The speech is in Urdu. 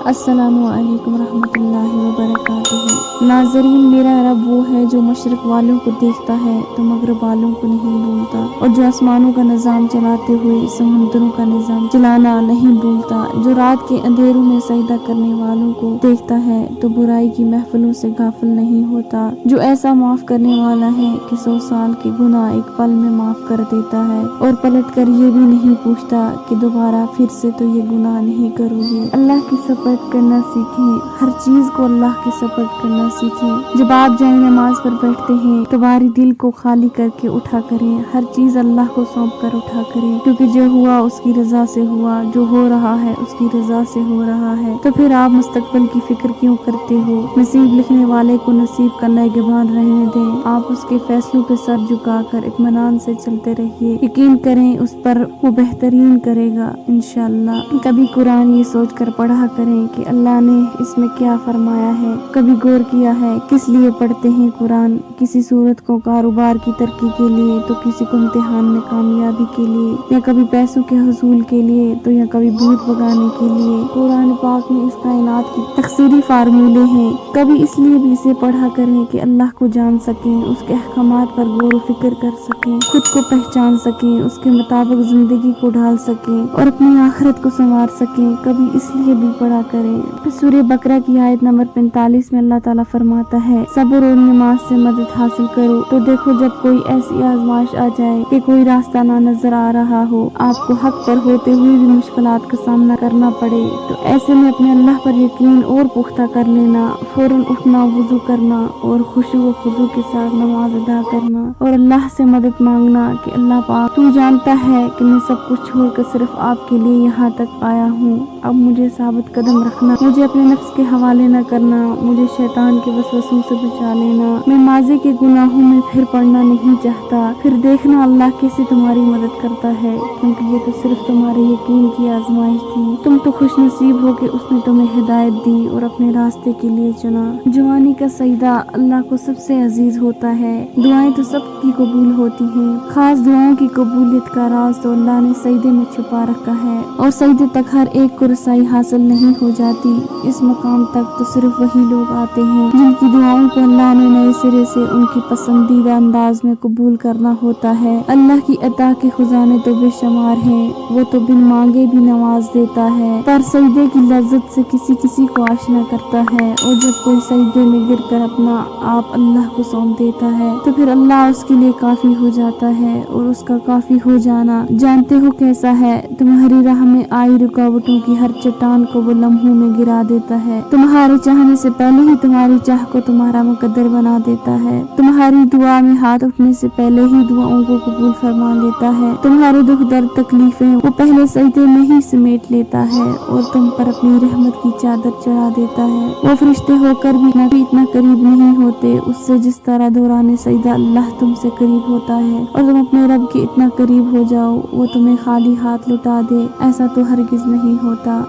السلام علیکم ورحمۃ اللہ وبرکاتہ۔ ناظرین، میرا رب وہ ہے جو مشرق والوں کو دیکھتا ہے تو مغرب والوں کو نہیں بھولتا، اور جو آسمانوں کا نظام چلاتے ہوئے سمندروں کا نظام چلانا نہیں بھولتا، جو رات کے اندھیروں میں سجدہ کرنے والوں کو دیکھتا ہے تو برائی کی محفلوں سے غافل نہیں ہوتا، جو ایسا معاف کرنے والا ہے کہ 100 سال کے گناہ ایک پل میں معاف کر دیتا ہے، اور پلٹ کر یہ بھی نہیں پوچھتا کہ دوبارہ پھر سے تو یہ گناہ نہیں کرو گے۔ اللہ کی سپرد کرنا سیکھیں، ہر چیز کو اللہ کے سپرد کرنا سیکھیں۔ جب آپ جائیں نماز پر بیٹھتے ہیں تو باری دل کو خالی کر کے اٹھا کریں، ہر چیز اللہ کو سونپ کر اٹھا کریں، کیونکہ جو ہوا اس کی رضا سے ہوا، جو ہو رہا ہے اس کی رضا سے ہو رہا ہے، تو پھر آپ مستقبل کی فکر کیوں کرتے ہو؟ نصیب لکھنے والے کو نصیب کا نگہبان رہنے دیں، آپ اس کے فیصلوں پہ سر جھکا کر اطمینان سے چلتے رہیے، یقین کریں اس پر وہ بہترین کرے گا انشاءاللہ۔ کبھی قرآن یہ سوچ کر پڑھا کریں کہ اللہ نے اس میں کیا فرمایا ہے، کبھی غور کیا ہے کس لیے پڑھتے ہیں قرآن؟ کسی صورت کو کاروبار کی ترقی کے لیے، تو کسی کو امتحان میں کامیابی کے لیے، یا کبھی پیسوں کے حصول کے لیے، تو یا کبھی بھوت بھگانے کے لیے۔ قرآن پاک میں اس کائنات کی تفصیلی فارمولے ہیں، کبھی اس لیے بھی اسے پڑھا کریں کہ اللہ کو جان سکیں، اس کے احکامات پر غور و فکر کر سکیں، خود کو پہچان سکیں، اس کے مطابق زندگی کو ڈھال سکیں اور اپنی آخرت کو سنوار سکیں، کبھی اس لیے بھی پڑھا کریں۔ سورہ بقرہ کی آیت نمبر 45 میں اللہ تعالیٰ فرماتا ہے، صبر اور نماز سے مدد حاصل کرو، تو دیکھو جب کوئی ایسی آزمائش آ جائے کہ کوئی راستہ نہ نظر آ رہا ہو، آپ کو حق پر ہوتے ہوئے بھی مشکلات کا سامنا کرنا پڑے، تو ایسے میں اپنے اللہ پر یقین اور پختہ کر لینا، فوراً اٹھنا، وضو کرنا اور خشوع و خضوع کے ساتھ نماز ادا کرنا اور اللہ سے مدد مانگنا کہ اللہ پاک تو جانتا ہے کہ میں سب کچھ چھوڑ کر صرف آپ کے لیے یہاں تک آیا ہوں، اب مجھے ثابت قدم رکھنا، مجھے اپنے نفس کے حوالے نہ کرنا، مجھے شیطان کے وسوسوں سے بچا لینا، میں ماضی کے گناہوں میں پھر پڑنا نہیں چاہتا، پھر دیکھنا اللہ کیسے تمہاری مدد کرتا ہے، کیونکہ یہ تو صرف تمہارے یقین کی آزمائش تھی، تم تو خوش نصیب ہو کہ اس نے تمہیں ہدایت دی اور اپنے راستے کے لیے چنا۔ جوانی کا سجدہ اللہ کو سب سے عزیز ہوتا ہے، دعائیں تو سب کی قبول ہوتی ہیں، خاص دعاؤں کی قبولیت کا راز تو اللہ نے سجدے میں چھپا رکھا ہے، اور سجدے تک ہر ایک کو رسائی حاصل نہیں ہو جاتی، اس مقام تک تو صرف وہی لوگ آتے ہیں جن کی دعاؤں کو اللہ نے نئے سرے سے ان کی پسندیدہ انداز میں قبول کرنا ہوتا ہے۔ اللہ کی عطا کے خزانے تو بے شمار ہیں، وہ تو بن مانگے بھی نواز دیتا ہے، پر سجدے کی لذت سے کسی کو آشنا کرتا ہے، اور جب کوئی سجدے میں گر کر اپنا آپ اللہ کو سونپ دیتا ہے تو پھر اللہ اس کے لیے کافی ہو جاتا ہے، اور اس کا کافی ہو جانا جانتے ہو کیسا ہے؟ تمہاری راہ میں آئی رکاوٹوں کی ہر چٹان کو وہ لمحوں میں گرا دیتا ہے، تمہارے چاہنے سے پہلے ہی تمہاری چاہ کو تمہارا مقدر بنا دیتا ہے، تمہاری دعا میں ہاتھ اٹھنے سے پہلے ہی دعاؤں کو قبول فرما لیتا ہے، تمہارے دکھ درد تکلیفیں وہ پہلے سجدے میں ہی سمیٹ لیتا ہے اور تم پر اپنی رحمت کی چادر چڑھا دیتا ہے۔ وہ فرشتے ہو کر بھی اتنا قریب نہیں ہوتے اس سے جس طرح دوران سجدہ اللہ تم سے قریب ہوتا ہے، اور تم اپنے رب کے اتنا قریب ہو جاؤ وہ تمہیں خالی ہاتھ لوٹا دے، ایسا تو ہرگز نہیں ہوتا۔